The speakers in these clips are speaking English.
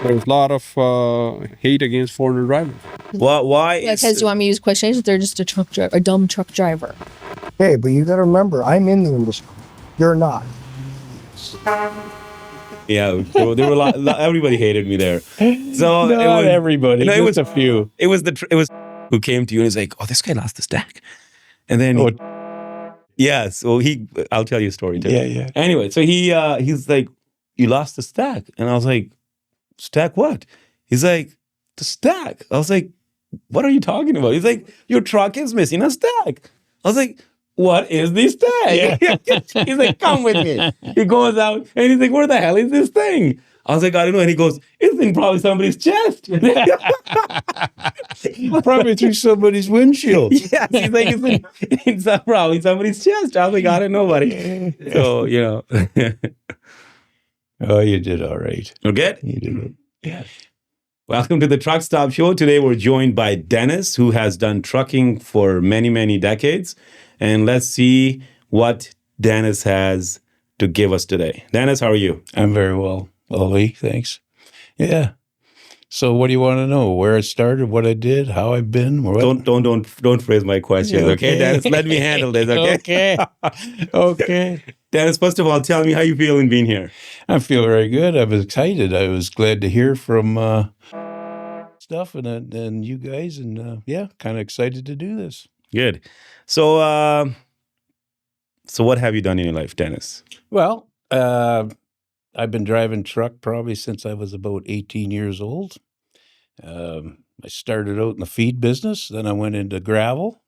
There's a lot of hate against foreigner drivers. Why? Because you want me to use questions? They're just a dumb truck driver. Hey, but you got to remember, I'm in the industry. You're not. Yeah, there were a lot. Everybody hated me there. So Not everybody. No, Just a few. It was who came to you and was like, "Oh, this guy lost the stack," and then yeah. So I'll tell you a story too. Yeah. Anyway, so he's like, "You lost the stack," and I was like, "Stack what?" He's like, "The stack." I was like, "What are you talking about?" He's like, "Your truck is missing a stack." I was like, "What is this thing?" Yeah. He's like, "Come with me." He goes out and he's like, "Where the hell is this thing?" I was like, "I don't know." And he goes, "It's in probably somebody's chest." Probably through somebody's windshield. Yes, he's like, it's probably somebody's chest. I was like, "I don't know, buddy." So, Oh, you did all right. Okay. You did it. Yeah. Welcome to the Truck Stop Show. Today we're joined by Dennis, who has done trucking for many, many decades. And let's see what Dennis has to give us today. Dennis, how are you? I'm very well, Ollie. Thanks. Yeah. So, what do you want to know? Where I started, what I did, how I've been? Don't phrase my questions, okay, Dennis? Let me handle this, okay? Okay. Dennis, first of all, tell me how you feel in being here. I feel very good. I was excited. I was glad to hear from stuff and you guys, and kind of excited to do this. Good. So what have you done in your life, Dennis? Well, I've been driving truck probably since I was about 18 years old. I started out in the feed business, then I went into gravel,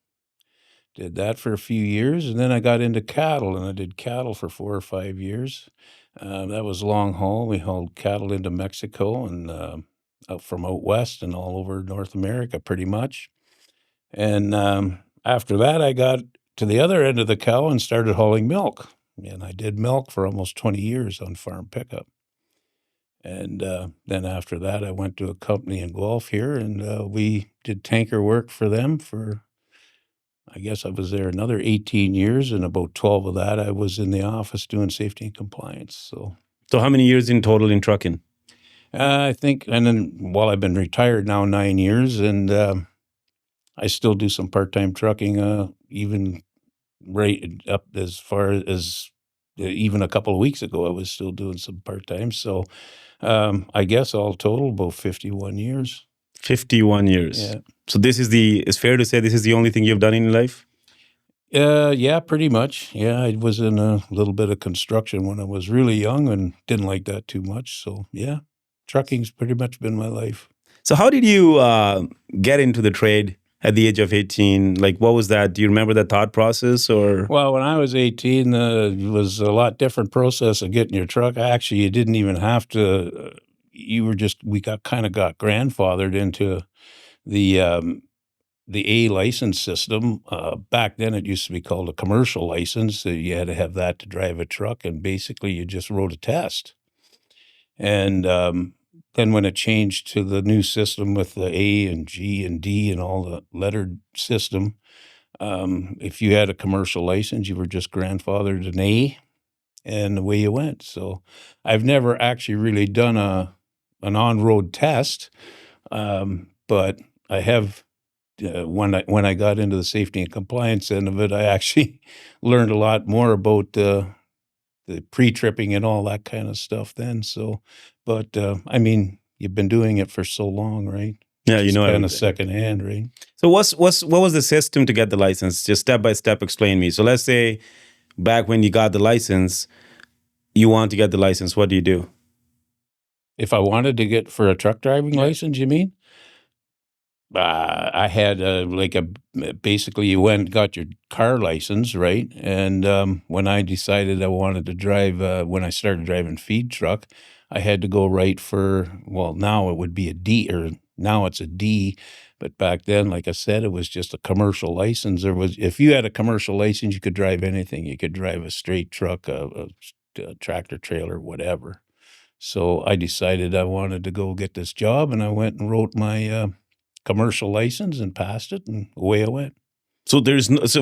did that for a few years, and then I got into cattle, and I did cattle for 4 or 5 years. That was long haul. We hauled cattle into Mexico and out from out west and all over North America pretty much. And after that, I got to the other end of the cow and started hauling milk. And I did milk for almost 20 years on farm pickup. And then after that, I went to a company in Guelph here, and we did tanker work for them for, I guess I was there another 18 years, and about 12 of that, I was in the office doing safety and compliance. So how many years in total in trucking? I think, and then, I've been retired now 9 years, and I still do some part-time trucking, even right up as far as even a couple of weeks ago, I was still doing some part-time. So I guess all total about 51 years. 51 years. Yeah. So it's fair to say this is the only thing you've done in your life? Yeah, pretty much. Yeah, I was in a little bit of construction when I was really young and didn't like that too much. So yeah, trucking's pretty much been my life. So how did you get into the trade at the age of 18? Like, what was that? Do you remember that thought process or? Well, when I was 18, it was a lot different process of getting your truck. Actually, you didn't even have to, we got grandfathered into the A license system. Back then, it used to be called a commercial license. So you had to have that to drive a truck, and basically you just wrote a test. And then when it changed to the new system with the A and G and D and all the lettered system, if you had a commercial license, you were just grandfathered an A, and away you went. So I've never actually really done an on-road test, but I have. When I got into the safety and compliance end of it, I actually learned a lot more about the pre-tripping and all that kind of stuff then. So, but I mean, you've been doing it for so long, right? Yeah, you know, kind of secondhand, right? So what was the system to get the license? Just step by step, explain me. So let's say back when you got the license, you want to get the license. What do you do? If I wanted to get for a truck driving license, you mean? I had basically you went and got your car license, right? And when I decided I wanted to drive, when I started driving feed truck, I had to go right for, now it would be a D, or now it's a D, but back then, like I said, it was just a commercial license. If you had a commercial license, you could drive anything. You could drive a straight truck, a tractor trailer, whatever. So I decided I wanted to go get this job, and I went and wrote my commercial license and passed it, and away I went. So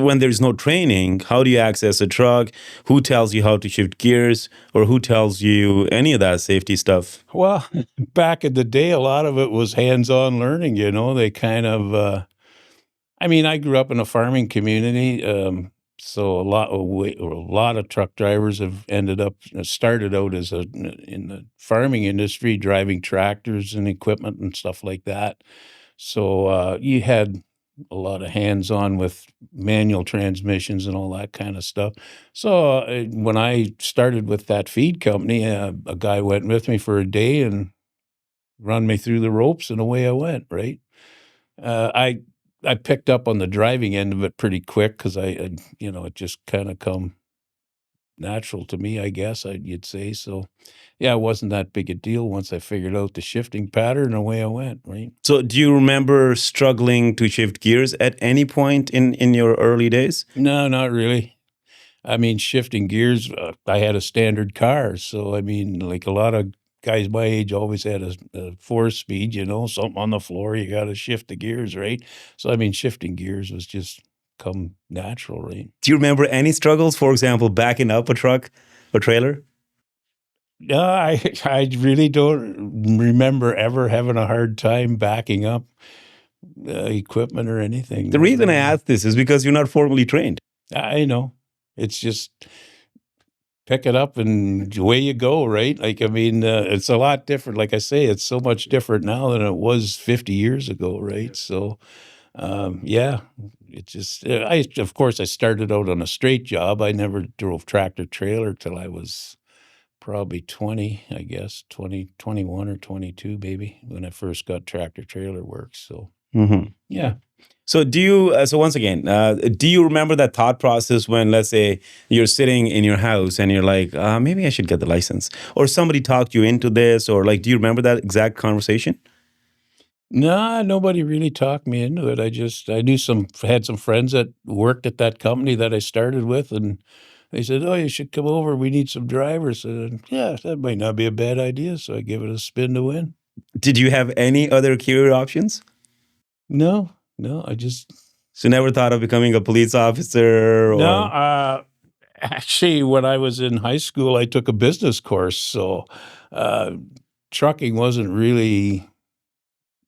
when there's no training, how do you access a truck? Who tells you how to shift gears, or who tells you any of that safety stuff? Well, back in the day, a lot of it was hands-on learning. They kind of. I mean, I grew up in a farming community, so a lot of truck drivers have started out in the farming industry, driving tractors and equipment and stuff like that. So you had a lot of hands-on with manual transmissions and all that kind of stuff. So when I started with that feed company, a guy went with me for a day and run me through the ropes, and away I went. Right. I picked up on the driving end of it pretty quick because it just kind of come natural to me, I guess you'd say. So, yeah, it wasn't that big a deal once I figured out the shifting pattern, away I went, right? So do you remember struggling to shift gears at any point in your early days? No, not really. I mean, shifting gears, I had a standard car. So, I mean, like a lot of guys my age always had a 4-speed, something on the floor, you got to shift the gears, right? So, I mean, shifting gears was just come natural, right? Do you remember any struggles, for example, backing up a truck or trailer? No, I really don't remember ever having a hard time backing up equipment or anything. The reason I ask this is because you're not formally trained. I know. It's just pick it up and away you go, right? Like, I mean, it's a lot different. Like I say, it's so much different now than it was 50 years ago, right? So, yeah, it just, of course, I started out on a straight job. I never drove tractor trailer till I was probably 20, I guess, 21 or 22, maybe, when I first got tractor trailer work. So, yeah. So so once again, do you remember that thought process when, let's say, you're sitting in your house and you're like, maybe I should get the license, or somebody talked you into this, or like, do you remember that exact conversation? Nah, nobody really talked me into it. Had some friends that worked at that company that I started with, and they said, "Oh, you should come over. We need some drivers." And yeah, that might not be a bad idea. So I give it a spin to win. Did you have any other career options? No, So never thought of becoming a police officer? Or... No, actually, when I was in high school, I took a business course. So trucking wasn't really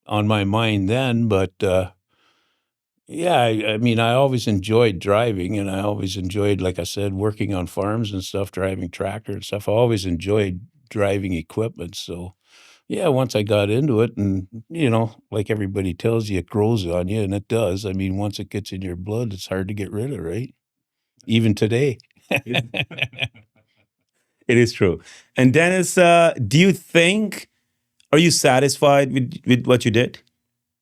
on my mind then, but yeah, I mean, I always enjoyed driving, and I always enjoyed, like I said, working on farms and stuff, driving tractor and stuff. I always enjoyed driving equipment. So, yeah, once I got into it, and, like everybody tells you, it grows on you, and it does. I mean, once it gets in your blood, it's hard to get rid of, right? Even today. It is true. And Dennis, are you satisfied with what you did?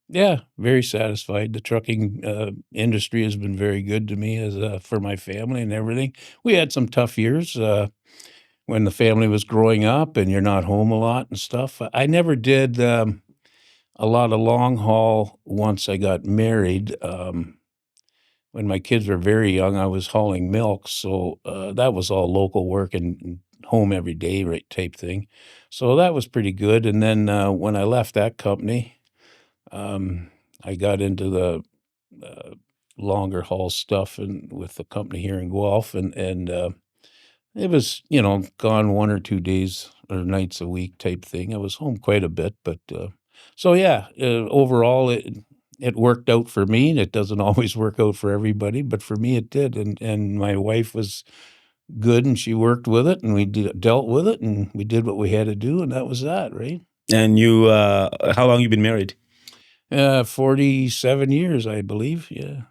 Yeah, very satisfied. The trucking industry has been very good to me for my family and everything. We had some tough years when the family was growing up and you're not home a lot and stuff. I never did a lot of long haul once I got married. When my kids were very young, I was hauling milk, so that was all local work and home every day, right, type thing. So that was pretty good. And then when I left that company, I got into the longer haul stuff and with the company here in Guelph, and it was gone 1 or 2 days or nights a week type thing. I was home quite a bit, but so yeah, overall it worked out for me. And it doesn't always work out for everybody, but for me it did. And my wife was good, and she worked with it, and we dealt with it, and we did what we had to do, and that was that, right? And you, how long you been married? 47 years, I believe. Yeah.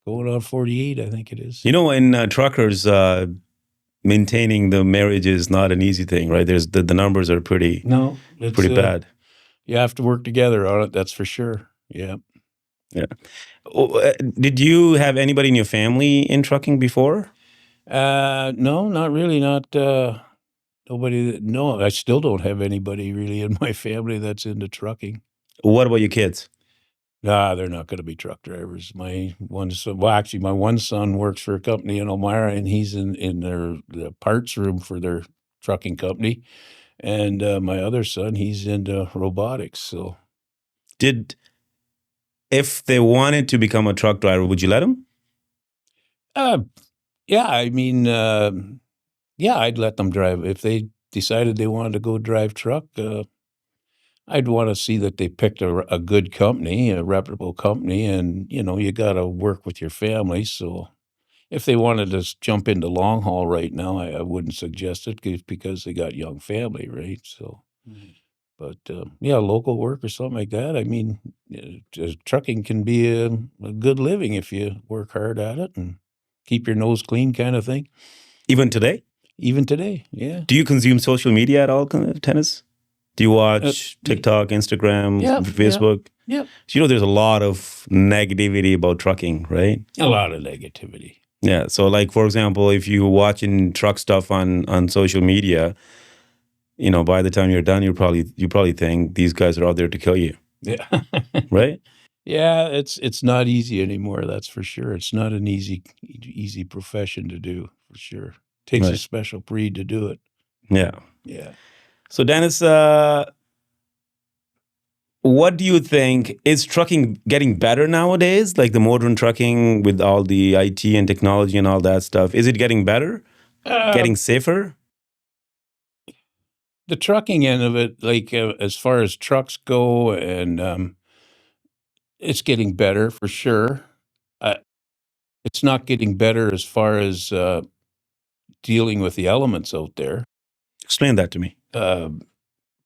Going on 48, I think it is. In truckers, maintaining the marriage is not an easy thing, right? There's the numbers are pretty bad. You have to work together on it, that's for sure. Yeah. Yeah. Did you have anybody in your family in trucking before? No, not really. Not nobody. No, I still don't have anybody really in my family that's into trucking. What about your kids? Nah, they're not going to be truck drivers. My one son, well, actually, my one son works for a company in Elmira, and he's in the parts room for their trucking company. And my other son, he's into robotics. So, if they wanted to become a truck driver, would you let them? Uh, yeah, I mean, yeah, I'd let them drive. If they decided they wanted to go drive truck, I'd want to see that they picked a good company, a reputable company, and you got to work with your family. So if they wanted to jump into long haul right now, I wouldn't suggest it because they got young family, right? So, but yeah, local work or something like that. I mean, trucking can be a good living if you work hard at it and keep your nose clean, kind of thing. Even today? Even today, yeah. Do you consume social media at all, Tennis? Do you watch y- TikTok, Instagram, Yeah, Facebook? yeah. So, there's a lot of negativity about trucking, right? A lot of negativity. Yeah. So, like, for example, if you're watching truck stuff on social media, by the time you're done, you probably think these guys are out there to kill you, Yeah. right? Yeah, it's not easy anymore, that's for sure. It's not an easy profession to do, for sure. Takes a Right. special breed to do it. Yeah. Yeah. So, Dennis, what do you think? Is trucking getting better nowadays? Like the modern trucking with all the IT and technology and all that stuff, is it getting better? Uh, Getting safer? the trucking end of it, like, as far as trucks go, and it's getting better for sure. Uh, it's not getting better as far as dealing with the elements out there. Explain that to me.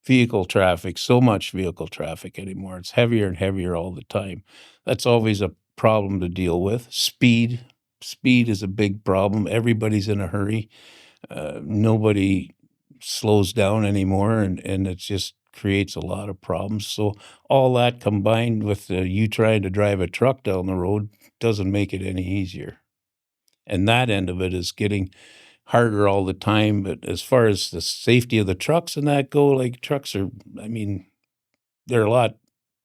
Vehicle traffic, so much vehicle traffic anymore. It's heavier and heavier all the time. That's always a problem to deal with. Speed is a big problem. Everybody's in a hurry. Nobody slows down anymore, and it just creates a lot of problems. So all that combined with you trying to drive a truck down the road doesn't make it any easier. And that end of it is getting harder all the time. But as far as the safety of the trucks and that go, like trucks are, I mean, they're a lot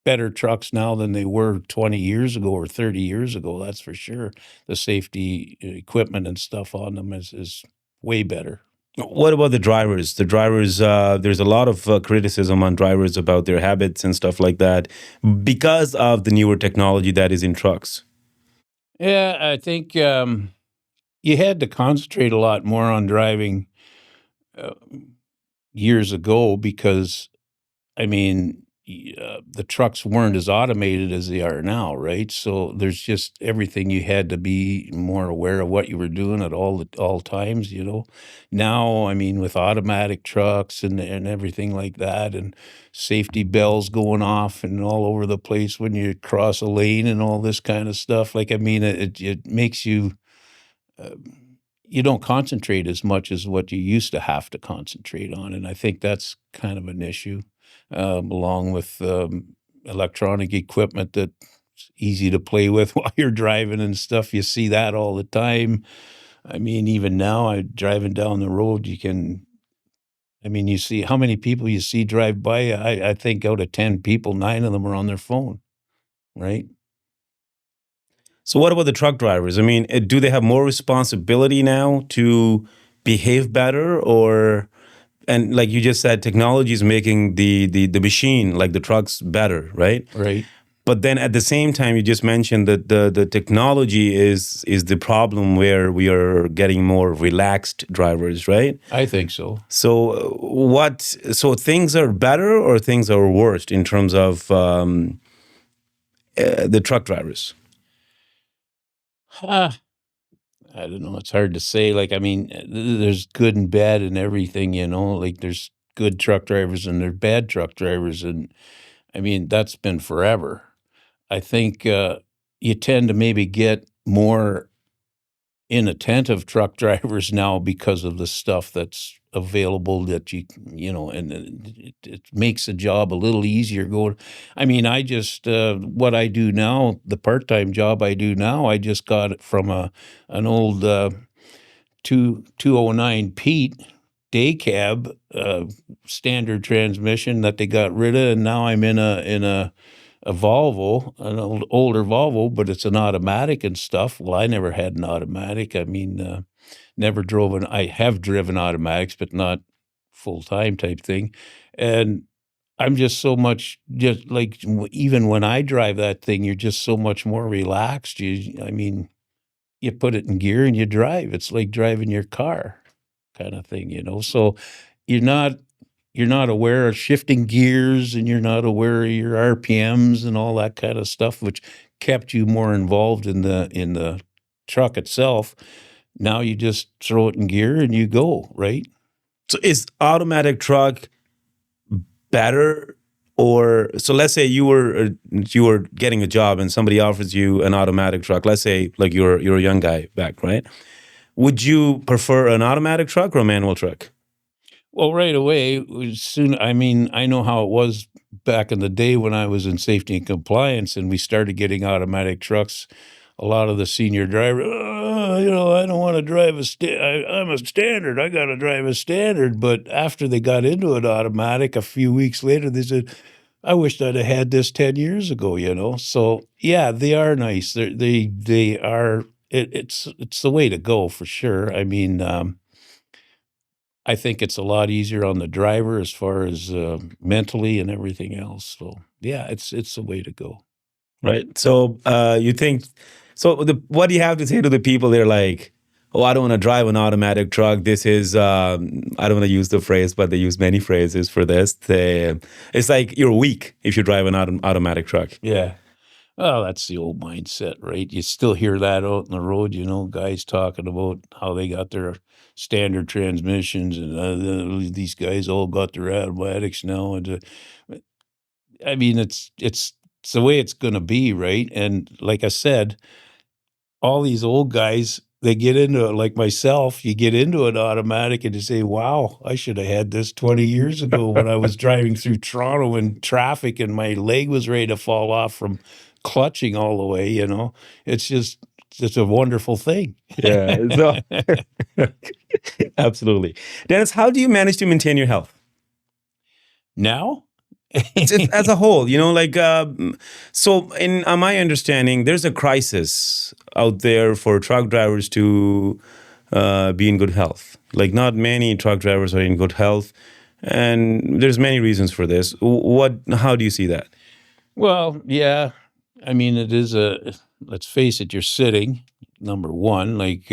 better trucks now than they were 20 years ago or 30 years ago. That's for sure. The safety equipment and stuff on them is way better. What about the drivers? The drivers, there's a lot of criticism on drivers about their habits and stuff like that because of the newer technology that is in trucks. Yeah, I think you had to concentrate a lot more on driving uh, years ago because, I mean, the trucks weren't as automated as they are now, right? So there's just everything you had to be more aware of what you were doing at all times, Now, I mean, with automatic trucks and everything like that, and safety bells going off and all over the place when you cross a lane and all this kind of stuff. Like, I mean, it makes you uh, you don't concentrate as much as what you used to have to concentrate on, and I think that's kind of an issue, along with electronic equipment that's easy to play with while you're driving and stuff. You see that all the time. I mean, even now, I driving down the road, I mean, you see how many people you see drive by. I think out of 10 people, 9 of them are on their phone, right? So, what about the truck drivers? I mean, do they have more responsibility now to behave better, or and like you just said, technology is making the machine, like the trucks, better, right? Right. But then at the same time, you just mentioned that the technology is the problem where we are getting more relaxed drivers, right? I think so. So So things are better or things are worse in terms of the truck drivers? Ah, I don't know. It's hard to say. Like, I mean, there's good and bad in everything, Like, there's good truck drivers and there's bad truck drivers, and I mean that's been forever. I think you tend to maybe get more inattentive truck drivers now because of the stuff that's available that and it makes the job a little easier going. I mean, I just what I do now, the part-time job I do now, I just got it from an old 209 Pete day cab, standard transmission that they got rid of, and now I'm in a Volvo, an older Volvo, but it's an automatic and stuff. Well, I never had an automatic. I mean, never drove an. I have driven automatics, but not full time type thing. And I'm just so much just like even when I drive that thing, you're just so much more relaxed. I mean, you put it in gear and you drive. It's like driving your car kind of thing, So you're not aware of shifting gears, and you're not aware of your RPMs and all that kind of stuff, which kept you more involved in the truck itself. Now you just throw it in gear and you go, right? So is automatic truck better? Or so let's say you were getting a job and somebody offers you an automatic truck. Let's say like you're a young guy back, right? Would you prefer an automatic truck or a manual truck? Well, right away, soon. I mean, I know how it was back in the day when I was in safety and compliance, and we started getting automatic trucks. A lot of the senior drivers, I don't want to drive I'm a standard. I got to drive a standard. But after they got into an automatic, a few weeks later, they said, "I wished I'd have had this 10 years ago." So yeah, they are nice. They are. It's the way to go for sure. I mean. I think it's a lot easier on the driver as far as mentally and everything else. So yeah, it's the way to go. Right. So you think so? What do you have to say to the people? They're like, "Oh, I don't want to drive an automatic truck. This is I don't want to use the phrase, but they use many phrases for this. It's like you're weak if you drive an automatic truck." Yeah. Well, that's the old mindset, right? You still hear that out in the road, guys talking about how they got their standard transmissions, and these guys all got their automatics now. And I mean, it's the way it's going to be, right? And like I said, all these old guys, they get into it, like myself, you get into an automatic and you say, wow, I should have had this 20 years ago when I was driving through Toronto in traffic and my leg was ready to fall off from clutching all the way, it's a wonderful thing. Yeah. So, absolutely. Dennis, how do you manage to maintain your health? Now? Just as a whole, so in my understanding, there's a crisis out there for truck drivers to be in good health. Like not many truck drivers are in good health, and there's many reasons for this. How do you see that? Well, yeah, I mean, it is let's face it, you're sitting, number one, like,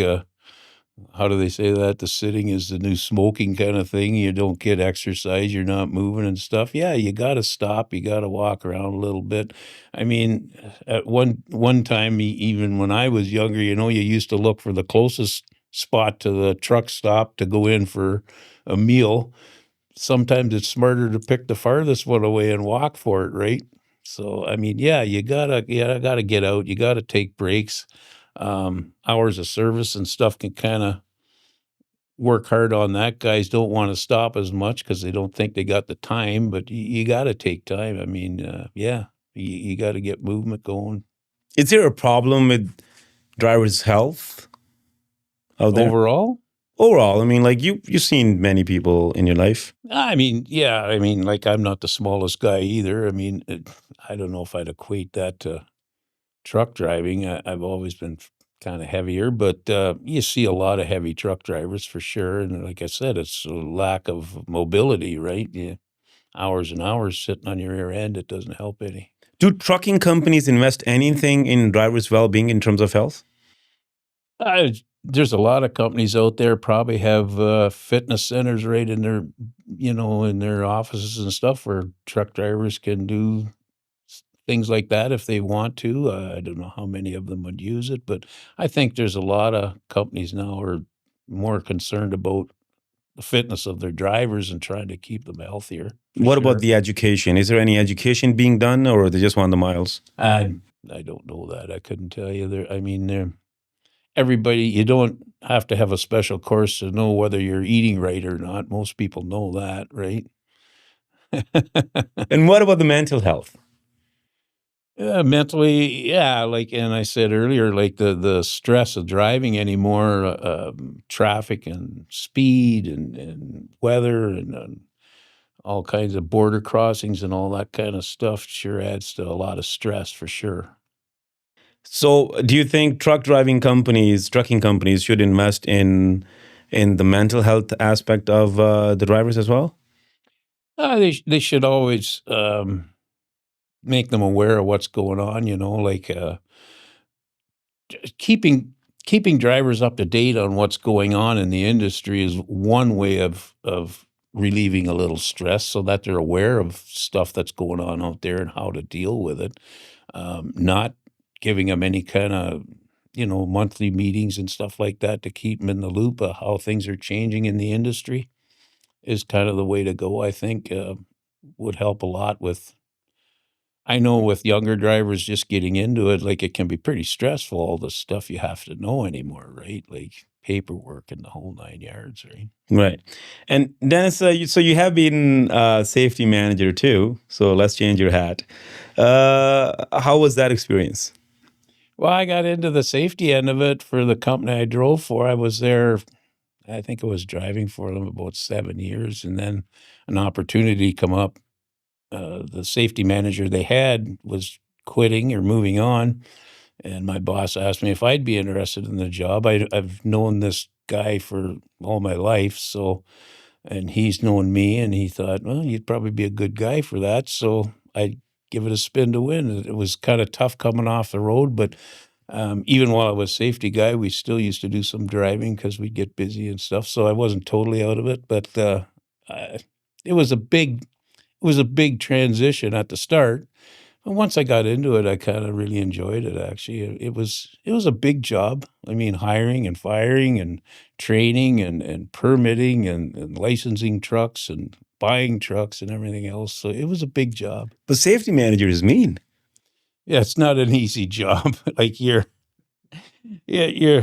how do they say that? The sitting is the new smoking kind of thing. You don't get exercise, you're not moving and stuff. Yeah, you got to stop. You got to walk around a little bit. I mean, at one time, even when I was younger, you used to look for the closest spot to the truck stop to go in for a meal. Sometimes it's smarter to pick the farthest one away and walk for it, right? So, I mean, yeah, you gotta get out. You gotta take breaks. Hours of service and stuff can kind of work hard on that. Guys don't want to stop as much because they don't think they got the time, but you got to take time. I mean, yeah, you got to get movement going. Is there a problem with drivers' health out there? Overall, I mean, like you've seen many people in your life. I mean, yeah, I mean, like I'm not the smallest guy either. I mean, I don't know if I'd equate that to truck driving. I've always been kind of heavier, but you see a lot of heavy truck drivers for sure. And like I said, it's a lack of mobility, right? Yeah, hours and hours sitting on your rear end, it doesn't help any. Do trucking companies invest anything in drivers' well-being in terms of health? There's a lot of companies out there probably have fitness centers right in their, in their offices and stuff where truck drivers can do things like that if they want to. I don't know how many of them would use it, but I think there's a lot of companies now are more concerned about the fitness of their drivers and trying to keep them healthier. What about the education? Is there any education being done, or they just want the miles? I don't know that. I couldn't tell you. Everybody, you don't have to have a special course to know whether you're eating right or not. Most people know that, right? And what about the mental health? Mentally, yeah, and I said earlier, like the stress of driving anymore, traffic and speed and weather and all kinds of border crossings and all that kind of stuff sure adds to a lot of stress for sure. So, do you think trucking companies should invest in the mental health aspect of the drivers as well? They should always make them aware of what's going on. Keeping keeping drivers up to date on what's going on in the industry is one way of relieving a little stress, so that they're aware of stuff that's going on out there and how to deal with it. Not giving them any kind of monthly meetings and stuff like that to keep them in the loop of how things are changing in the industry is kind of the way to go. I think would help a lot with. I know with younger drivers just getting into it, like it can be pretty stressful, all the stuff you have to know anymore, right? Like paperwork and the whole 9 yards, right? Right. And Dennis, so you have been safety manager too. So let's change your hat. How was that experience? Well, I got into the safety end of it for the company I drove for. I was there, I think I was driving for them about 7 years, and then an opportunity come up. The safety manager they had was quitting or moving on, and my boss asked me if I'd be interested in the job. I've known this guy for all my life, and he's known me, and he thought, well, you'd probably be a good guy for that. So I'd give it a spin to win. It was kind of tough coming off the road, but even while I was safety guy, we still used to do some driving because we'd get busy and stuff. So I wasn't totally out of it, but it was a big transition at the start. And once I got into it, I kind of really enjoyed it. Actually, it was a big job. I mean, hiring and firing and training and permitting and licensing trucks and buying trucks and everything else. So it was a big job. The safety manager is mean. Yeah, it's not an easy job. Like you're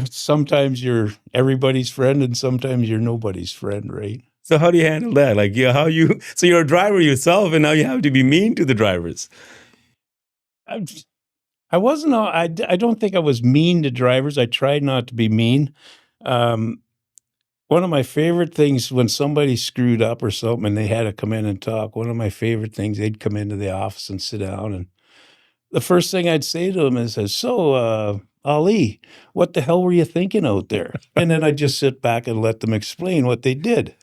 sometimes you're everybody's friend and sometimes you're nobody's friend, right? So how do you handle that? Like, so you're a driver yourself, and now you have to be mean to the drivers. I wasn't. I don't think I was mean to drivers. I tried not to be mean. One of my favorite things when somebody screwed up or something and they had to come in and talk, one of my favorite things, they'd come into the office and sit down, and the first thing I'd say to them is, so, Ali, what the hell were you thinking out there? And then I'd just sit back and let them explain what they did.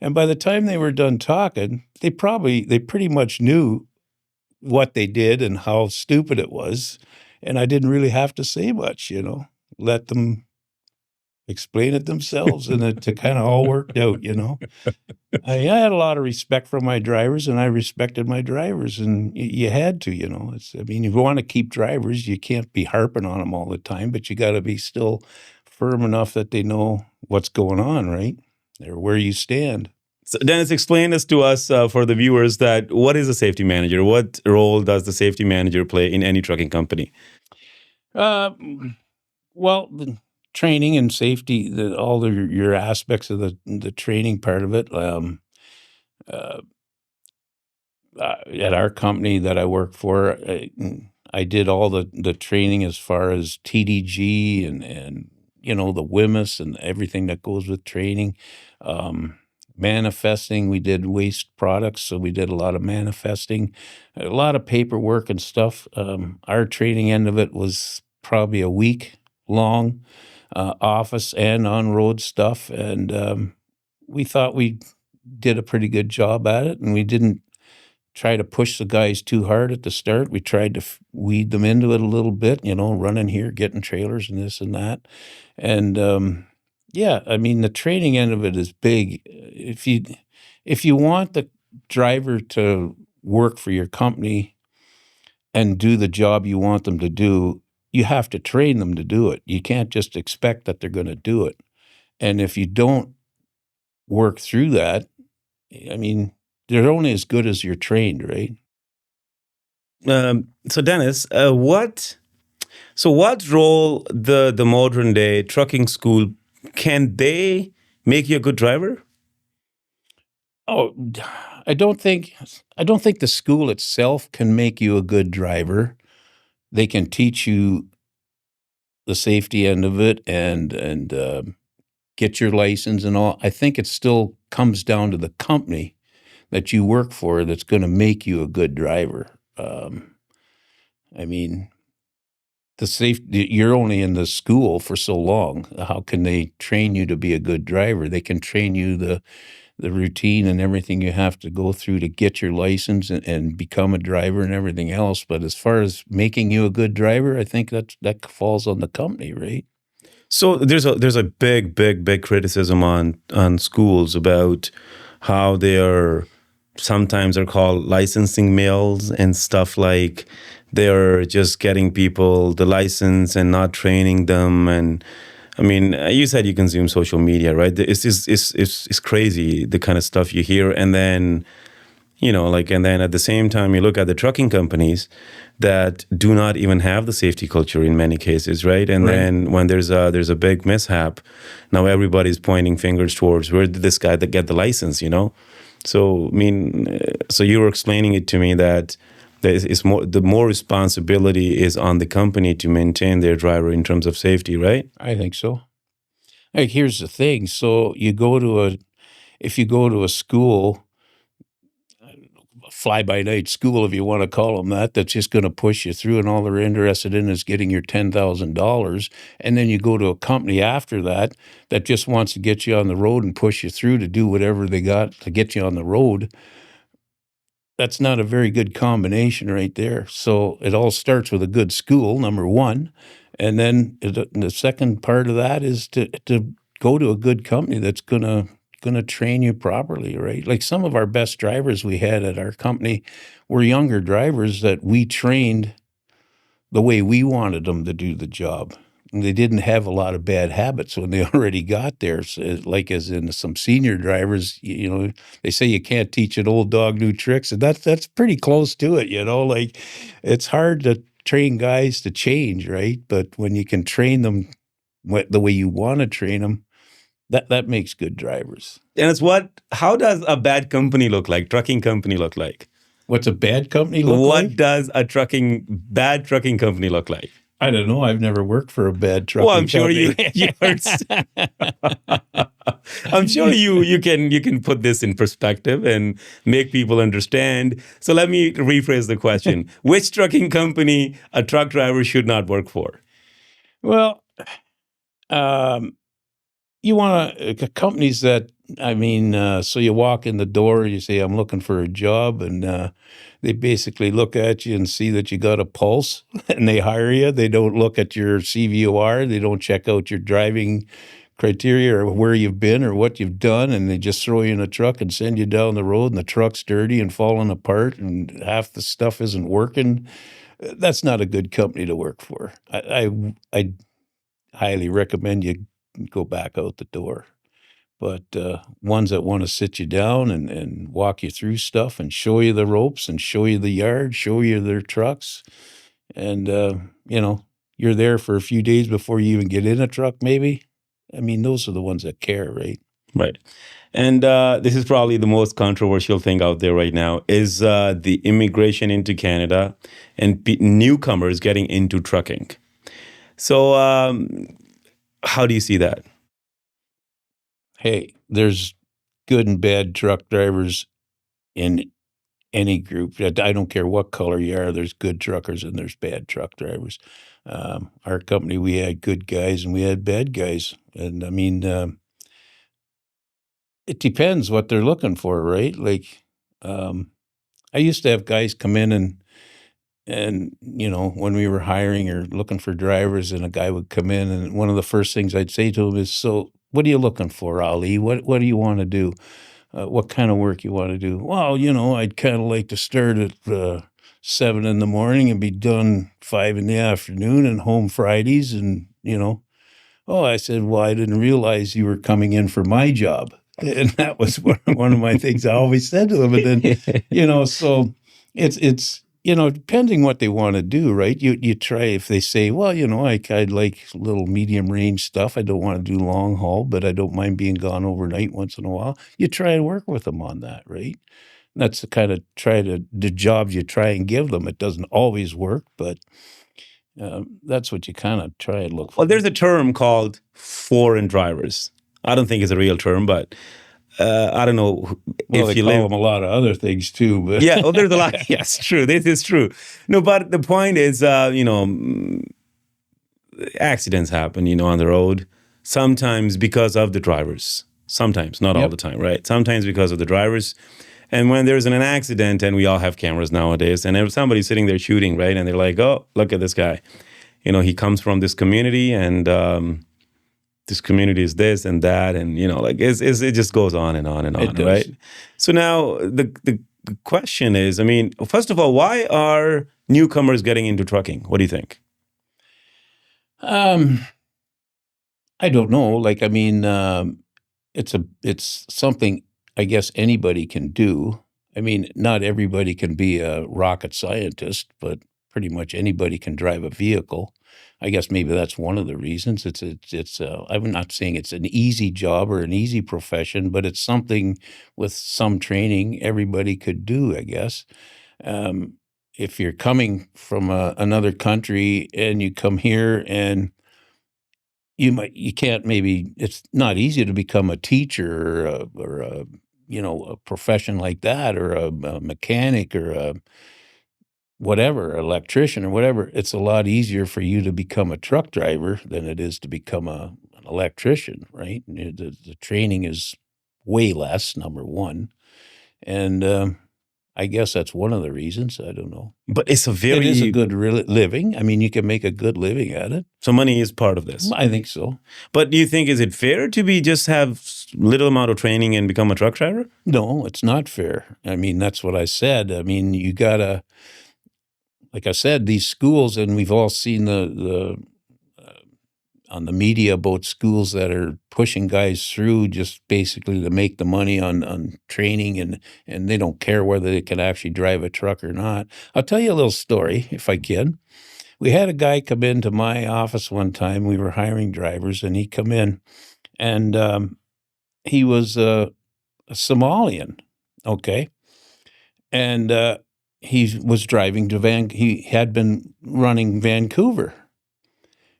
And by the time they were done talking, they pretty much knew what they did and how stupid it was. And I didn't really have to say much, let them explain it themselves, and it kind of all worked out, I had a lot of respect for my drivers, and I respected my drivers, and you had to, if you want to keep drivers, you can't be harping on them all the time, but you got to be still firm enough that they know what's going on, right? Or where you stand. So Dennis, explain this to us for the viewers that what is a safety manager? What role does the safety manager play in any trucking company? Well, the training and safety, all your aspects of the training part of it. At our company that I work for, I did all the training as far as TDG and the WMIS and everything that goes with training. Manifesting, we did waste products, so we did a lot of manifesting, a lot of paperwork and stuff. Our training end of it was probably a week long, office and on-road stuff, and we thought we did a pretty good job at it, and we didn't try to push the guys too hard at the start. We tried to weed them into it a little bit, running here, getting trailers and this and that. And yeah, the training end of it is big. If you want the driver to work for your company and do the job you want them to do, you have to train them to do it. You can't just expect that they're going to do it. And if you don't work through that, they're only as good as you're trained, right? So Dennis, what role the modern day trucking school, can they make you a good driver? Oh, I don't think the school itself can make you a good driver. They can teach you the safety end of it and get your license and all. I think it still comes down to the company that you work for that's going to make you a good driver. You're only in the school for so long. How can they train you to be a good driver? They can train you the routine and everything you have to go through to get your license and become a driver and everything else. But as far as making you a good driver, I think that falls on the company, right? So there's a big criticism on schools about how they are sometimes are called licensing mills and stuff, like they're just getting people the license and not training them. And I mean, you said you consume social media, right? It's crazy the kind of stuff you hear, and then and then at the same time, you look at the trucking companies that do not even have the safety culture in many cases, right? And then when there's a big mishap, now everybody's pointing fingers towards where did this guy get the license, So I mean, so you were explaining it to me that the more responsibility is on the company to maintain their driver in terms of safety, right? I think so. Like, here's the thing. So if you go to a school, fly-by-night school, if you want to call them that, that's just going to push you through, and all they're interested in is getting your $10,000. And then you go to a company after that just wants to get you on the road and push you through to do whatever they got to get you on the road. That's not a very good combination right there. So it all starts with a good school, number one. And then the second part of that is to go to a good company that's going to train you properly, right? Like, some of our best drivers we had at our company were younger drivers that we trained the way we wanted them to do the job. And they didn't have a lot of bad habits when they already got there. So, like, as in some senior drivers, they say you can't teach an old dog new tricks, and that's pretty close to it, Like, it's hard to train guys to change, right? But when you can train them the way you want to train them, that makes good drivers. And how does a bad company look like? Trucking company look like? What's a bad company look like? What does a bad trucking company look like? I don't know. I've never worked for a bad trucking I'm sure company. you heard. I'm sure you can put this in perspective and make people understand. So let me rephrase the question. Which trucking company a truck driver should not work for? Well, you want companies that, so you walk in the door, you say, I'm looking for a job, and they basically look at you and see that you got a pulse, and they hire you. They don't look at your CVOR. They don't check out your driving criteria or where you've been or what you've done, and they just throw you in a truck and send you down the road, and the truck's dirty and falling apart, and half the stuff isn't working. That's not a good company to work for. I highly recommend you go back out the door. But ones that want to sit you down and walk you through stuff and show you the ropes and show you the yard, show you their trucks. And, you're there for a few days before you even get in a truck, maybe. Those are the ones that care, right? Right. And this is probably the most controversial thing out there right now is the immigration into Canada and newcomers getting into trucking. So how do you see that? Hey, there's good and bad truck drivers in any group. I don't care what color you are. There's good truckers and there's bad truck drivers. Our company, we had good guys and we had bad guys. And it depends what they're looking for, right? Like, I used to have guys come in and when we were hiring or looking for drivers, and a guy would come in, and one of the first things I'd say to him is, so what are you looking for, Ali? What do you want to do? What kind of work you want to do? Well, I'd kind of like to start at 7 in the morning and be done 5 in the afternoon and home Fridays. And, oh, I said, well, I didn't realize you were coming in for my job. And that was one of my things I always said to them. And then, so it's, depending what they want to do, right? You try, if they say, well, I'd like little medium range stuff. I don't want to do long haul, but I don't mind being gone overnight once in a while. You try and work with them on that, right? And that's the kind of the jobs you try and give them. It doesn't always work, but that's what you kind of try and look for. Well, there's a term called foreign drivers. I don't think it's a real term, but I don't know if you call them a lot of other things too. But yeah, well, there's a lot. Yes, true. This is true. No, but the point is, accidents happen, on the road. Sometimes because of the drivers. Sometimes, not all the time, right? Sometimes because of the drivers. And when there's an accident, and we all have cameras nowadays, and if somebody's sitting there shooting, right, and they're like, oh, look at this guy. He comes from this community, and this community is this and that, and like it just goes on and on and It on, does. right? So now the question is, I mean, first of all, why are newcomers getting into trucking? What do you think? I don't know. Like, I mean, it's something I guess anybody can do. I mean, not everybody can be a rocket scientist, but pretty much anybody can drive a vehicle. I guess maybe that's one of the reasons. I'm not saying it's an easy job or an easy profession, but it's something with some training everybody could do, I guess. If you're coming from another country and you come here and it's not easy to become a teacher or a profession like that, or a mechanic, or a whatever, electrician or whatever. It's a lot easier for you to become a truck driver than it is to become an electrician, right? The training is way less, number one. And I guess that's one of the reasons. I don't know. But it is a good living. I mean, you can make a good living at it. So money is part of this. I think so. But do you think, is it fair to just have little amount of training and become a truck driver? No, it's not fair. I mean, that's what I said. I mean, you gotta, like I said, these schools, and we've all seen the on the media about schools that are pushing guys through just basically to make the money on training, and they don't care whether they can actually drive a truck or not. I'll tell you a little story, if I can. We had a guy come into my office one time. We were hiring drivers, and he come in, and he was a Somalian, okay? And he was driving to he had been running Vancouver.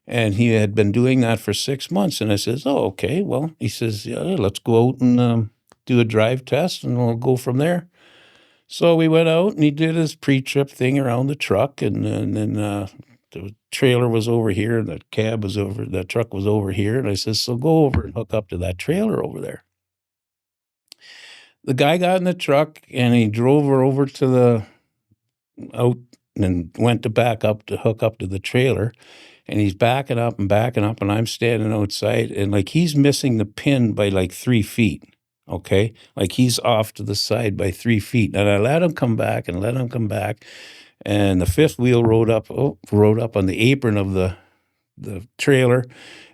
And he had been doing that for 6 months. And I says, oh, okay. Well, he says, yeah, let's go out and do a drive test, and we'll go from there. So we went out, and he did his pre-trip thing around the truck. And then the trailer was over here, and the truck was over here. And I says, so go over and hook up to that trailer over there. The guy got in the truck, and he drove her over to out and went to back up to hook up to the trailer. And he's backing up, and I'm standing outside, and like he's missing the pin by like 3 feet, okay? Like he's off to the side by 3 feet. And I let him come back, and and the fifth wheel rode up on the apron of the trailer,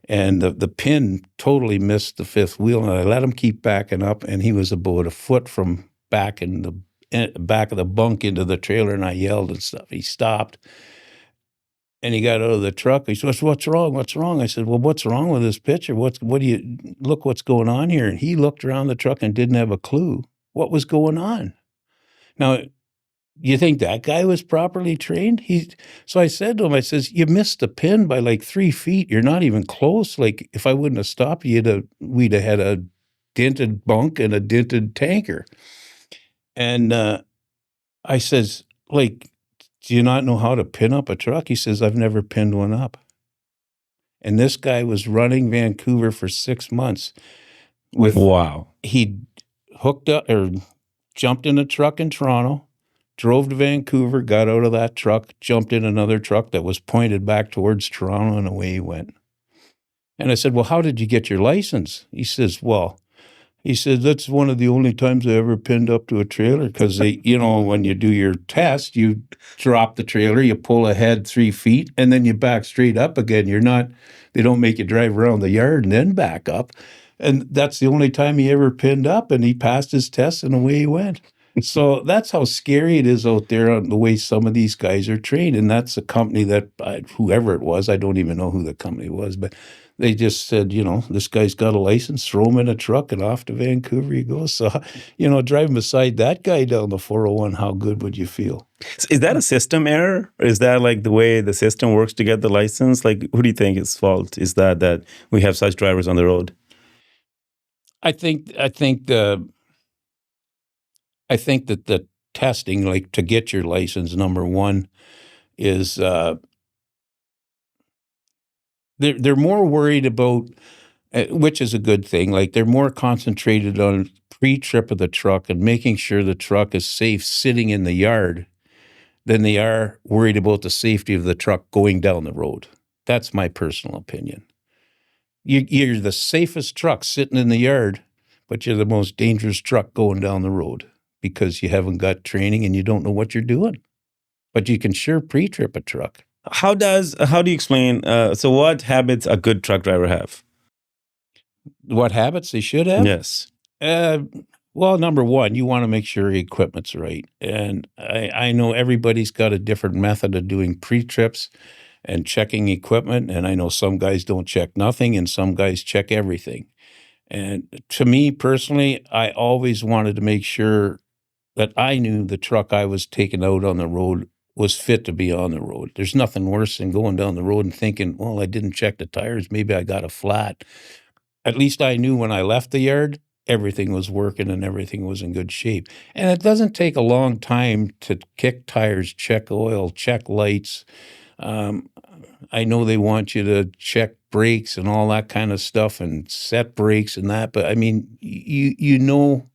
and the pin totally missed the fifth wheel. And I let him keep backing up, and he was about a foot from back in the back of the bunk into the trailer, and I yelled and stuff. He stopped. And he got out of the truck. He says, what's wrong? What's wrong? I said, well, what's wrong with this picture? What do you, look what's going on here? And he looked around the truck and didn't have a clue what was going on. Now, you think that guy was properly trained? So I said to him, I says, you missed the pin by like 3 feet. You're not even close. Like if I wouldn't have stopped you, we'd have had a dented bunk and a dented tanker. And I says, like, do you not know how to pin up a truck? He says, I've never pinned one up. And this guy was running Vancouver for 6 months. Wow. He hooked up or jumped in a truck in Toronto, drove to Vancouver, got out of that truck, jumped in another truck that was pointed back towards Toronto, and away he went. And I said, well, how did you get your license? He says, that's one of the only times I ever pinned up to a trailer, because when you do your test, you drop the trailer, you pull ahead 3 feet, and then you back straight up again. They don't make you drive around the yard and then back up. And that's the only time he ever pinned up, and he passed his test, and away he went. So that's how scary it is out there on the way some of these guys are trained. And that's a company that, whoever it was, I don't even know who the company was, but they just said, this guy's got a license, throw him in a truck, and off to Vancouver he goes. So, driving beside that guy down the 401, how good would you feel? Is that a system error? Or is that like the way the system works to get the license? Like, who do you think is fault? Is that we have such drivers on the road? I think that the testing, like to get your license, number one, is they're more worried about, which is a good thing. Like they're more concentrated on pre-trip of the truck and making sure the truck is safe sitting in the yard than they are worried about the safety of the truck going down the road. That's my personal opinion. You're the safest truck sitting in the yard, but you're the most dangerous truck going down the road because you haven't got training and you don't know what you're doing. But you can sure pre-trip a truck. How do you explain? So, what habits a good truck driver have? What habits they should have? Yes. Well, number one, you want to make sure your equipment's right. And I know everybody's got a different method of doing pre-trips and checking equipment. And I know some guys don't check nothing and some guys check everything. And to me personally, I always wanted to make sure that I knew the truck I was taking out on the road was fit to be on the road. There's nothing worse than going down the road and thinking, well, I didn't check the tires. Maybe I got a flat. At least I knew when I left the yard, everything was working and everything was in good shape. And it doesn't take a long time to kick tires, check oil, check lights. I know they want you to check brakes and all that kind of stuff and set brakes and that. But I mean, you know,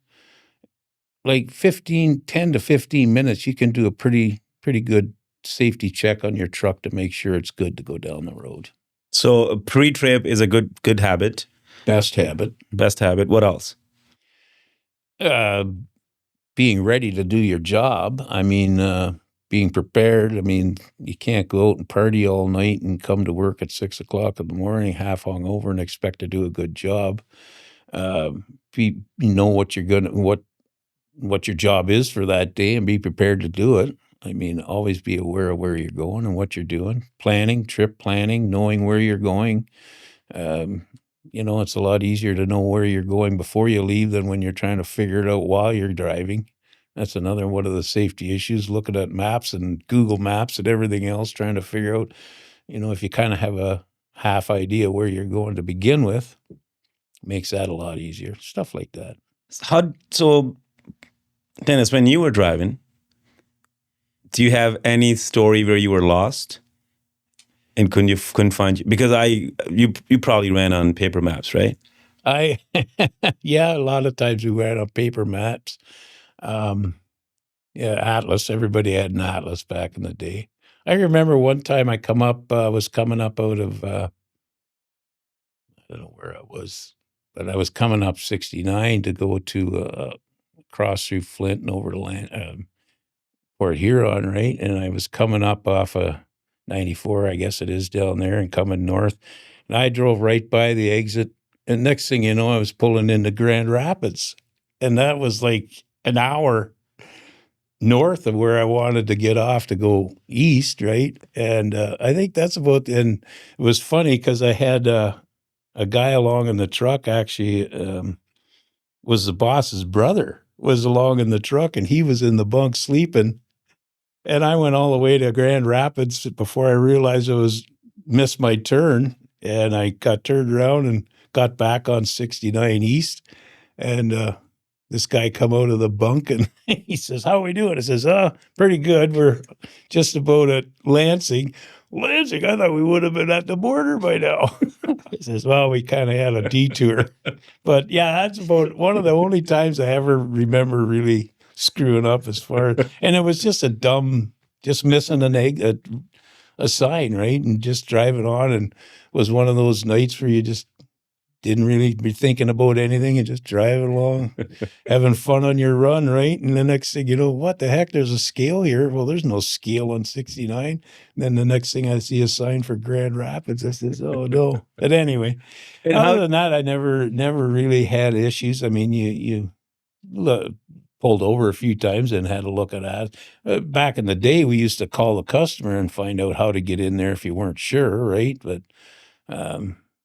like 10 to 15 minutes, you can do a pretty good safety check on your truck to make sure it's good to go down the road. So, a pre-trip is a good habit. Best habit. Best habit. What else? Being ready to do your job. I mean, being prepared. I mean, you can't go out and party all night and come to work at 6 o'clock in the morning, half hungover, and expect to do a good job. You know what you're gonna what your job is for that day, and be prepared to do it. I mean, always be aware of where you're going and what you're doing. Planning, trip planning, knowing where you're going. You know, it's a lot easier to know where you're going before you leave than when you're trying to figure it out while you're driving. That's another one of the safety issues, looking at maps and Google Maps and everything else, trying to figure out, you know, if you kind of have a half idea where you're going to begin with, makes that a lot easier. Stuff like that. So, Dennis, when you were driving, do you have any story where you were lost and couldn't find you? Because you probably ran on paper maps, right? Yeah, a lot of times we ran on paper maps. Yeah, Atlas. Everybody had an Atlas back in the day. I remember one time I was coming up out of, I don't know where I was, but I was coming up 69 to go to cross through Flint and over to Port Huron, right? And I was coming up off of 94, I guess it is down there, and coming north. And I drove right by the exit. And next thing you know, I was pulling into Grand Rapids. And that was like an hour north of where I wanted to get off to go east, right? And I think that's and it was funny because I had a guy along in the truck, actually was the boss's brother, was along in the truck, and he was in the bunk sleeping. And I went all the way to Grand Rapids before I realized missed my turn. And I got turned around and got back on 69 East. And this guy come out of the bunk and he says, "How are we doing?" I says, "Pretty good. We're just about at Lansing." "Lansing? I thought we would have been at the border by now." He says, "Well, we kind of had a detour." But yeah, that's about one of the only times I ever remember really screwing up and it was just just missing a sign, right? And just driving on, and it was one of those nights where you just didn't really be thinking about anything and just driving along, having fun on your run, right? And the next thing you know, what the heck, there's a scale here. Well, there's no scale on 69. And then the next thing I see a sign for Grand Rapids. I says, oh no. But anyway, other than that, I never really had issues. I mean, you pulled over a few times and had a look at that. Back in the day, we used to call the customer and find out how to get in there if you weren't sure, right? But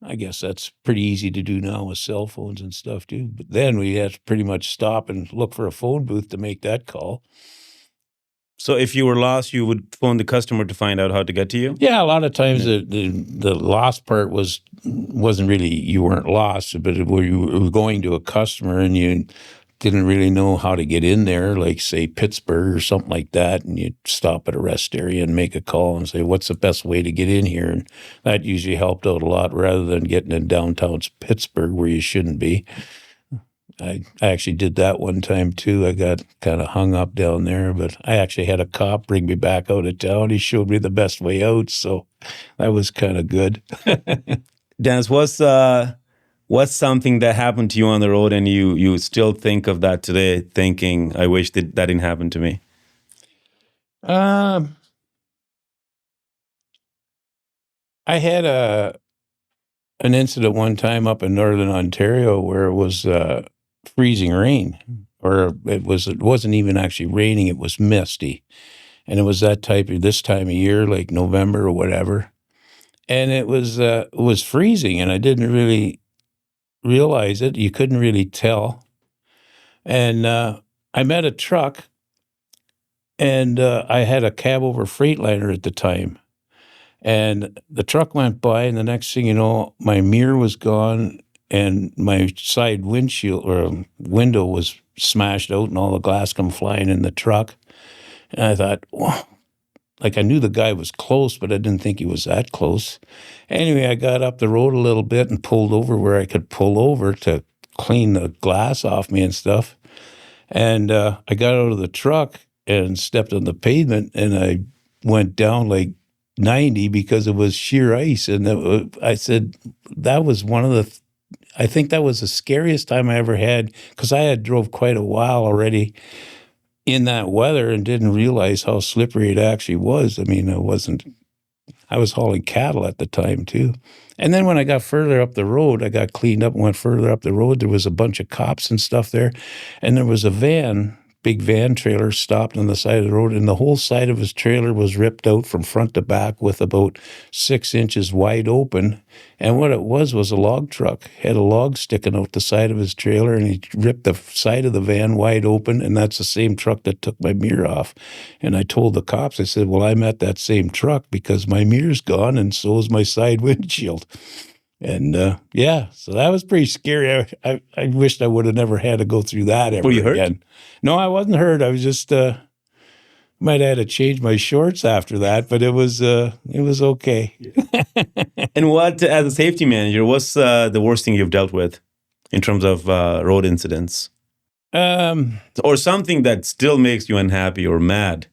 I guess that's pretty easy to do now with cell phones and stuff too. But then we had to pretty much stop and look for a phone booth to make that call. So if you were lost, you would phone the customer to find out how to get to you? Yeah, a lot of times the lost part wasn't really you weren't lost, but you were going to a customer and you didn't really know how to get in there, like say Pittsburgh or something like that, and you'd stop at a rest area and make a call and say, "What's the best way to get in here?" And that usually helped out a lot rather than getting in downtown Pittsburgh where you shouldn't be. I actually did that one time too. I got kind of hung up down there, but I actually had a cop bring me back out of town. He showed me the best way out, so that was kind of good. Dennis, what's something that happened to you on the road and you still think of that today, thinking, I wish that didn't happen to me? I had an incident one time up in Northern Ontario where it was freezing rain, or it wasn't even actually raining, it was misty. And it was this time of year, like November or whatever. And it was freezing, and I didn't really realize it. You couldn't really tell. And I met a truck, and I had a cab over Freightliner at the time. And the truck went by, and the next thing you know, my mirror was gone, and my side windshield or window was smashed out, and all the glass come flying in the truck. And I thought, wow. Like, I knew the guy was close, but I didn't think he was that close. Anyway, I got up the road a little bit and pulled over where I could pull over to clean the glass off me and stuff. And I got out of the truck and stepped on the pavement, and I went down like 90 because it was sheer ice. And I said, that was I think that was the scariest time I ever had, because I had drove quite a while already in that weather and didn't realize how slippery it actually was. I mean, I was hauling cattle at the time too. And then when I got further up the road, I got cleaned up and went further up the road. There was a bunch of cops and stuff there. And there was a big van trailer stopped on the side of the road, and the whole side of his trailer was ripped out from front to back with about 6 inches wide open. And what it was a log truck, had a log sticking out the side of his trailer, and he ripped the side of the van wide open, and that's the same truck that took my mirror off. And I told the cops, I said, well, I'm at that same truck because my mirror's gone, and so is my side windshield. And so that was pretty scary. I wished I would have never had to go through that ever Were you hurt? again. No, I wasn't hurt. I was just might have had to change my shorts after that, but it was okay. And what, as a safety manager, what's the worst thing you've dealt with in terms of road incidents? Or something that still makes you unhappy or mad?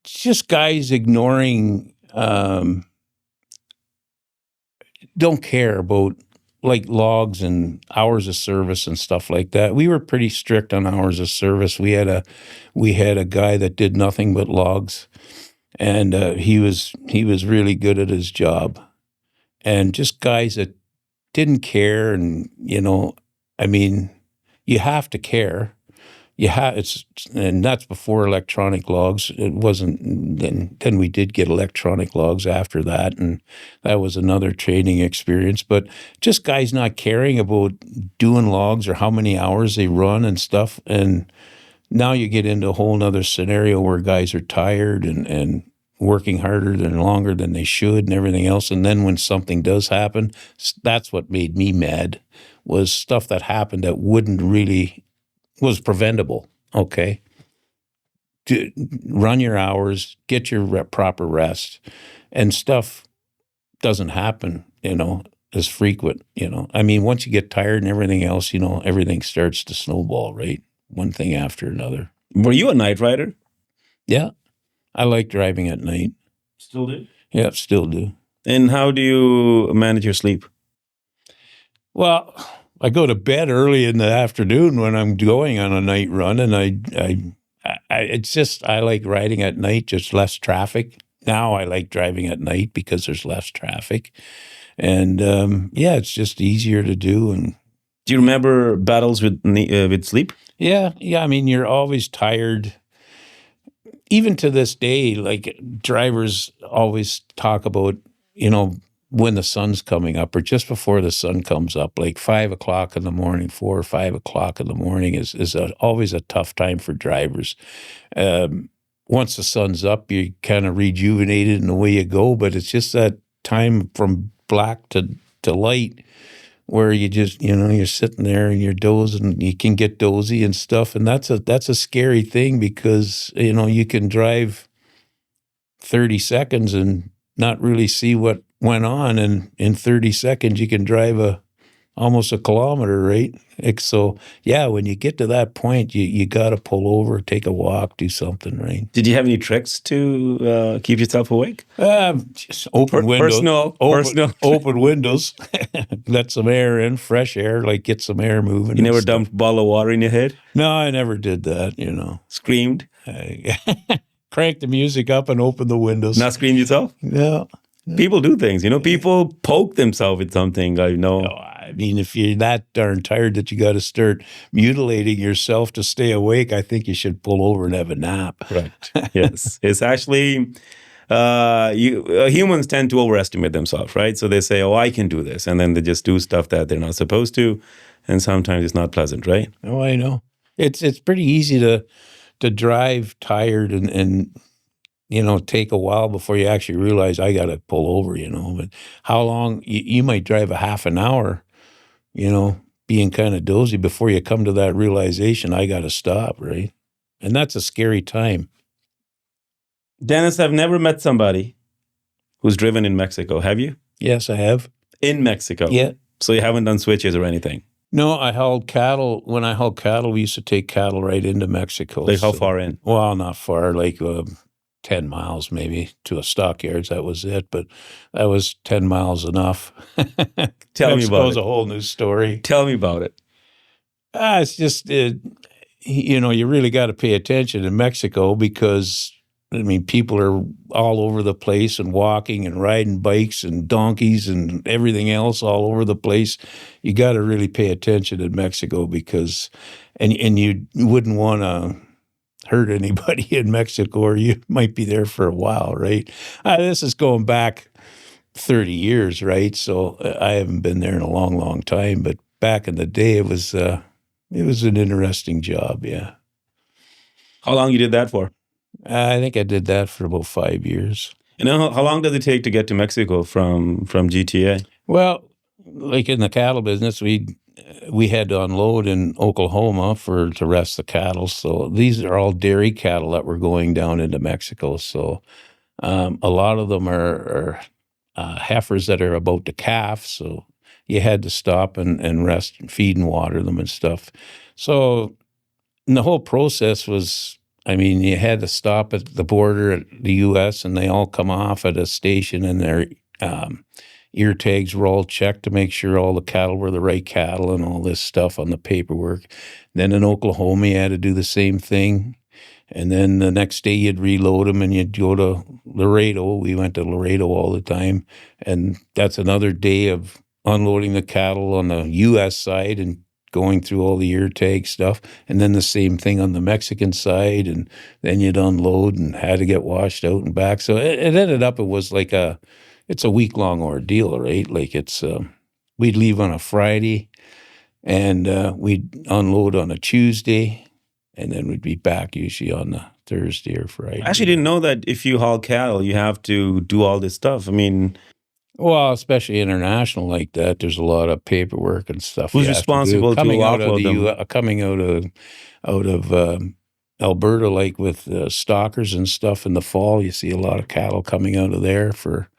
Just guys ignoring, don't care about like logs and hours of service and stuff like that. We were pretty strict on hours of service. We had a guy that did nothing but logs, and he was really good at his job. And just guys that didn't care, and I mean, you have to care. And that's before electronic logs. It wasn't then we did get electronic logs after that, and that was another training experience. But just guys not caring about doing logs or how many hours they run and stuff. And now you get into a whole nother scenario where guys are tired and working harder than longer than they should and everything else. And then when something does happen, that's what made me mad, was stuff that happened that was preventable. Okay. Run your hours, get your proper rest, and stuff doesn't happen, as frequent, I mean, once you get tired and everything else, everything starts to snowball, right? One thing after another. Were you a night rider? Yeah. I like driving at night. Still do? Yeah, still do. And how do you manage your sleep? Well, I go to bed early in the afternoon when I'm going on a night run, and I like riding at night, just less traffic. Now I like driving at night because there's less traffic, and it's just easier to do. And do you remember battles with sleep? Yeah. I mean, you're always tired. Even to this day, like, drivers always talk about, when the sun's coming up or just before the sun comes up, like 5 o'clock in the morning, 4 or 5 o'clock in the morning is always a tough time for drivers. Once the sun's up, you're kind of rejuvenated and away you go, but it's just that time from black to light where you just, you're sitting there and you're dozing, you can get dozy and stuff. And that's a scary thing because, you can drive 30 seconds and not really see what went on. And in 30 seconds, you can drive a almost a kilometer, right? So yeah, when you get to that point, you got to pull over, take a walk, do something, right? Did you have any tricks to keep yourself awake? Just open windows, Personal. open windows, let some air in, fresh air, like get some air moving. You never and stuff. dumped a bottle of water in your head? No, I never did that. You know, Screamed? I crank the music up and open the windows. Not screamed yourself? No. People do things. People poke themselves with something. I know. No, I mean, if you're that darn tired that you got to start mutilating yourself to stay awake, I think you should pull over and have a nap. Right. Yes. It's actually, humans tend to overestimate themselves, right? So they say, oh, I can do this. And then they just do stuff that they're not supposed to. And sometimes it's not pleasant, right? Oh, I know. It's pretty easy to drive tired and take a while before you actually realize I got to pull over, But how long? You might drive a half an hour, being kind of dozy before you come to that realization, I got to stop, right? And that's a scary time. Dennis, I've never met somebody who's driven in Mexico. Have you? Yes, I have. In Mexico? Yeah. So you haven't done switches or anything? No, I hauled cattle. When I hauled cattle, we used to take cattle right into Mexico. Like how far in? Well, not far, like 10 miles maybe to a stockyards. That was it. But that was 10 miles enough. Tell me about it. A whole new story. Tell me about it. It's just, you really got to pay attention in Mexico because, people are all over the place and walking and riding bikes and donkeys and everything else all over the place. You got to really pay attention in Mexico because, and you wouldn't want to hurt anybody in Mexico or you might be there for a while, right? This is going back 30 years, right? So I haven't been there in a long, long time, but back in the day, it was an interesting job, yeah. How long you did that for? I think I did that for about 5 years. And then how long does it take to get to Mexico from GTA? Well, like in the cattle business, we had to unload in Oklahoma to rest the cattle. So these are all dairy cattle that were going down into Mexico. So a lot of them are heifers that are about to calf. So you had to stop and rest and feed and water them and stuff. So the whole process was, you had to stop at the border at the U.S. and they all come off at a station and their ear tags were all checked to make sure all the cattle were the right cattle and all this stuff on the paperwork. Then in Oklahoma, you had to do the same thing. And then the next day you'd reload them and you'd go to Laredo. We went to Laredo all the time. And that's another day of unloading the cattle on the U.S. side and going through all the ear tag stuff, and then the same thing on the Mexican side, and then you'd unload and had to get washed out and back. So it ended up, it was like it's a week-long ordeal, right? Like we'd leave on a Friday, and we'd unload on a Tuesday, and then we'd be back usually on the Thursday or Friday. I actually didn't know that if you haul cattle, you have to do all this stuff. Well, especially international like that, there's a lot of paperwork and stuff. Who's responsible to offload them? Coming out of Alberta, like with stockers and stuff in the fall, you see a lot of cattle coming out of there for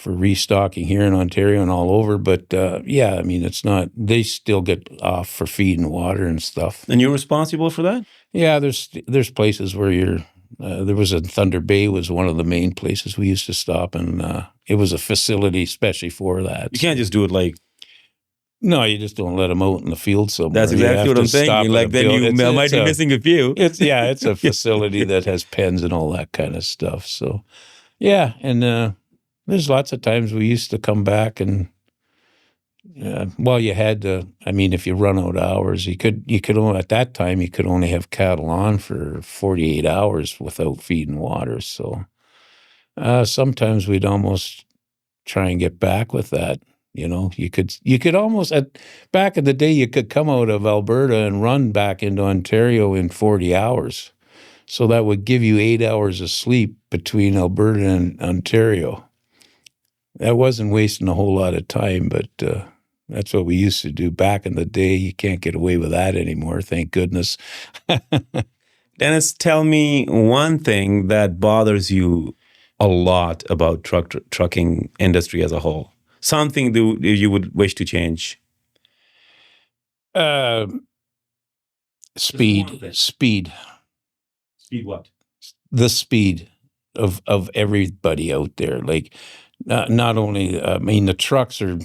restocking here in Ontario and all over. But it's not. They still get off for feed and water and stuff. And you're responsible for that? Yeah, there's places where you're. There was Thunder Bay was one of the main places we used to stop, and it was a facility especially for that. You can't just do it like... No, you just don't let them out in the field somewhere. That's exactly what I'm saying. Like then you might be missing a few. It's a facility that has pens and all that kind of stuff. So, yeah, and there's lots of times we used to come back and... you had to. If you run out of hours, you could only at that time you could only have cattle on for 48 hours without feed and water. So sometimes we'd almost try and get back with that. You could almost back in the day you could come out of Alberta and run back into Ontario in 40 hours. So that would give you 8 hours of sleep between Alberta and Ontario. That wasn't wasting a whole lot of time, but. That's what we used to do back in the day. You can't get away with that anymore, thank goodness. Dennis, tell me one thing that bothers you a lot about trucking industry as a whole. Something that you would wish to change. Uh, speed. Speed what? The speed of everybody out there. Like, not only, I mean, the trucks are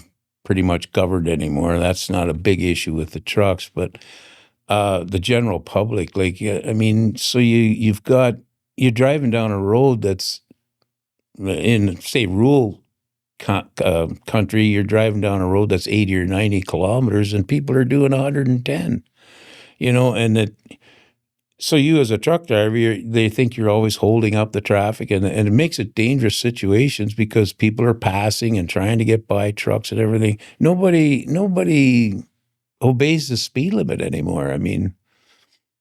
pretty much covered anymore. That's not a big issue with the trucks, but the general public, like, I mean, so you're driving down a road that's in, say, rural country. You're driving down a road that's 80 or 90 kilometers, and people are doing 110. And so you as a truck driver, they think you're always holding up the traffic, and it makes it dangerous situations because people are passing and trying to get by trucks and everything. Nobody obeys the speed limit anymore. I mean,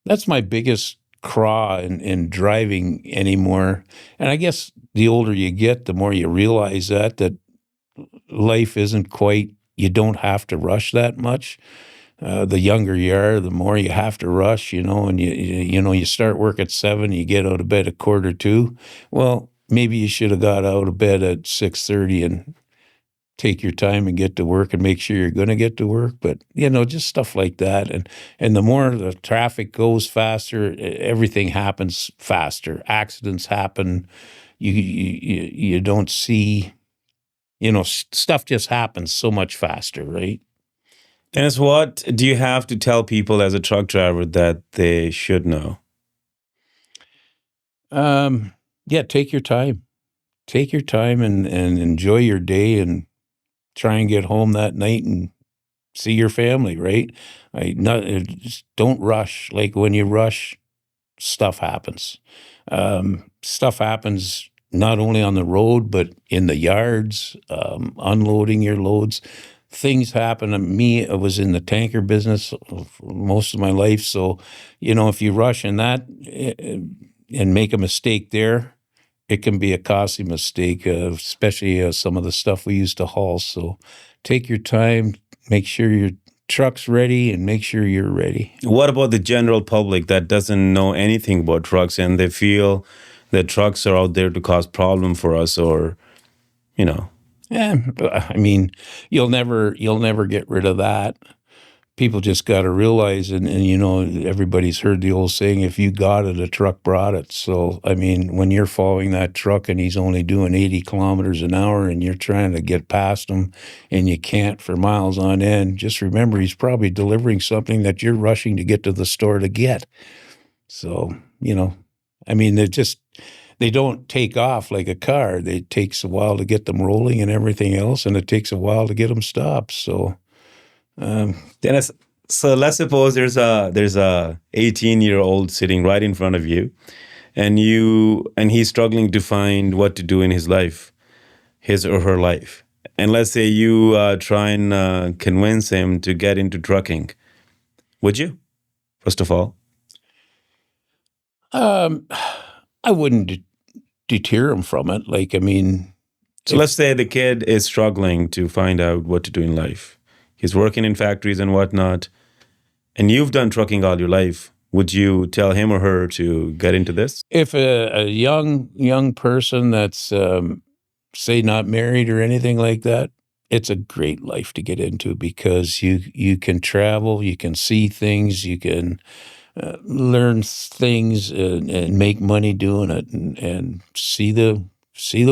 that's my biggest craw in driving anymore. And I guess the older you get, the more you realize that life isn't quite, you don't have to rush that much. The younger you are, the more you have to rush, and you start work at 7, you get out of bed at 1:45. Well, maybe you should have got out of bed at 6:30 and take your time and get to work and make sure you're going to get to work. But, just stuff like that. And the more the traffic goes faster, everything happens faster. Accidents happen. You don't see, stuff just happens so much faster, right? Dennis, what do you have to tell people as a truck driver that they should know? Yeah, take your time. Take your time and enjoy your day and try and get home that night and see your family, right? Just don't rush. Like, when you rush, stuff happens. Stuff happens not only on the road, but in the yards, unloading your loads. Things happen to me. I was in the tanker business for most of my life. So, if you rush in that and make a mistake there, it can be a costly mistake, especially some of the stuff we used to haul. So take your time, make sure your truck's ready, and make sure you're ready. What about the general public that doesn't know anything about trucks and they feel that trucks are out there to cause problem for us, or, Yeah, I mean, you'll never get rid of that. People just got to realize, and everybody's heard the old saying, if you got it, a truck brought it. So, I mean, when you're following that truck and he's only doing 80 kilometers an hour and you're trying to get past him and you can't for miles on end, just remember he's probably delivering something that you're rushing to get to the store to get. So, I mean, they don't take off like a car. It takes a while to get them rolling and everything else, and it takes a while to get them stopped. So, Dennis, so let's suppose there's a 18-year-old sitting right in front of you, and he's struggling to find what to do in his life, his or her life. And let's say you try and convince him to get into trucking. Would you, first of all? I wouldn't deter him from it. Like, I mean, so let's say the kid is struggling to find out what to do in life. He's working in factories and whatnot, and you've done trucking all your life. Would you tell him or her to get into this? If a young person that's, say, not married or anything like that, it's a great life to get into, because you can travel, you can see things, you can learn things and make money doing it, and see the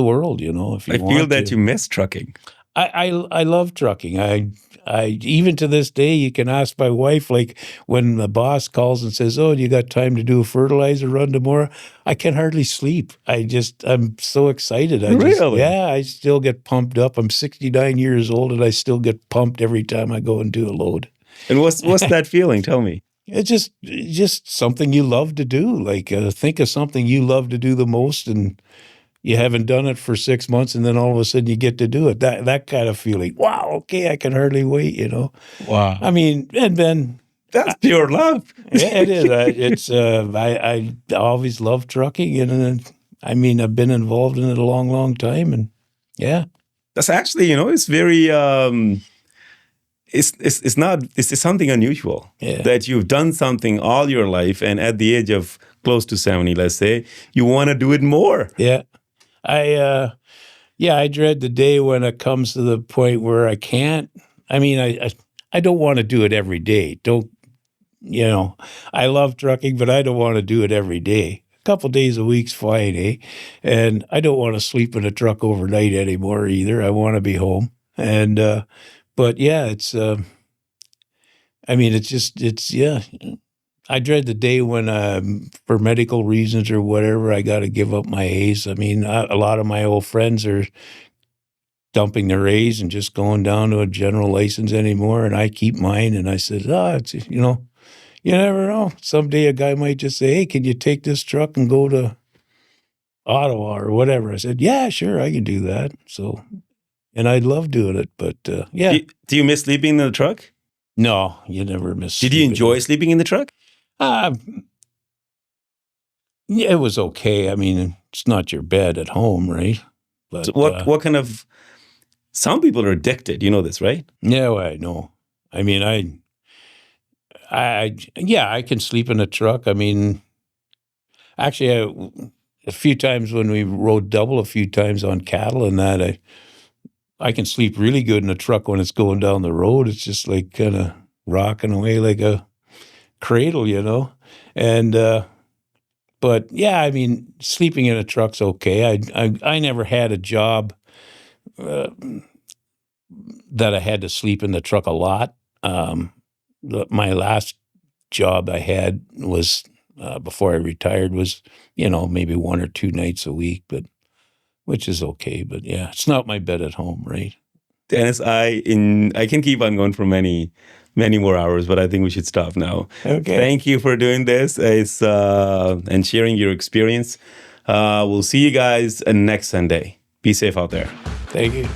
world. If you want. I feel that you miss trucking. I love trucking. I even to this day, you can ask my wife, like, when the boss calls and says, "Oh, you got time to do a fertilizer run tomorrow?" I can hardly sleep. I'm so excited. Really? Yeah, I still get pumped up. I'm 69 years old and I still get pumped every time I go and do a load. And what's that feeling? Tell me. It's just something you love to do. Like, think of something you love to do the most, and you haven't done it for 6 months, and then all of a sudden you get to do it. That kind of feeling. Wow, okay, I can hardly wait, Wow. I mean, and then That's pure love. yeah, it is. I always loved trucking, and I mean, I've been involved in it a long, long time, and yeah. That's actually, it's very it's something unusual that you've done something all your life, and at the age of close to 70, let's say, you want to do it more. Yeah. I dread the day when it comes to the point where I can't. I mean, I don't want to do it every day. I love trucking, but I don't want to do it every day. A couple days a week's fine, eh? And I don't want to sleep in a truck overnight anymore either. I want to be home. And but yeah, it's yeah. I dread the day when, for medical reasons or whatever, I got to give up my A's. I mean, a lot of my old friends are dumping their A's and just going down to a general license anymore, and I keep mine. And I said, it's, you never know. Someday a guy might just say, hey, can you take this truck and go to Ottawa or whatever? I said, yeah, sure, I can do that. So, and I'd love doing it, but yeah. Do you miss sleeping in the truck? No, you never miss. Did you enjoy sleeping in the truck? Yeah, it was okay. I mean, it's not your bed at home, right? But So what kind of? Some people are addicted. You know this, right? yeah, well, I know. I mean, I can sleep in a truck. I mean, actually, a few times when we rode double, a few times on cattle and that, I can sleep really good in a truck when it's going down the road. It's just like kind of rocking away like a cradle, and but yeah, I mean, sleeping in a truck's okay. I never had a job that I had to sleep in the truck a lot. My last job I had was before I retired was maybe 1 or 2 nights a week, but which is okay. But yeah, it's not my bed at home, right? Dennis, I can keep on going for many more hours, but I think we should stop now. Okay. Thank you for doing this and sharing your experience. We'll see you guys next Sunday. Be safe out there. Thank you.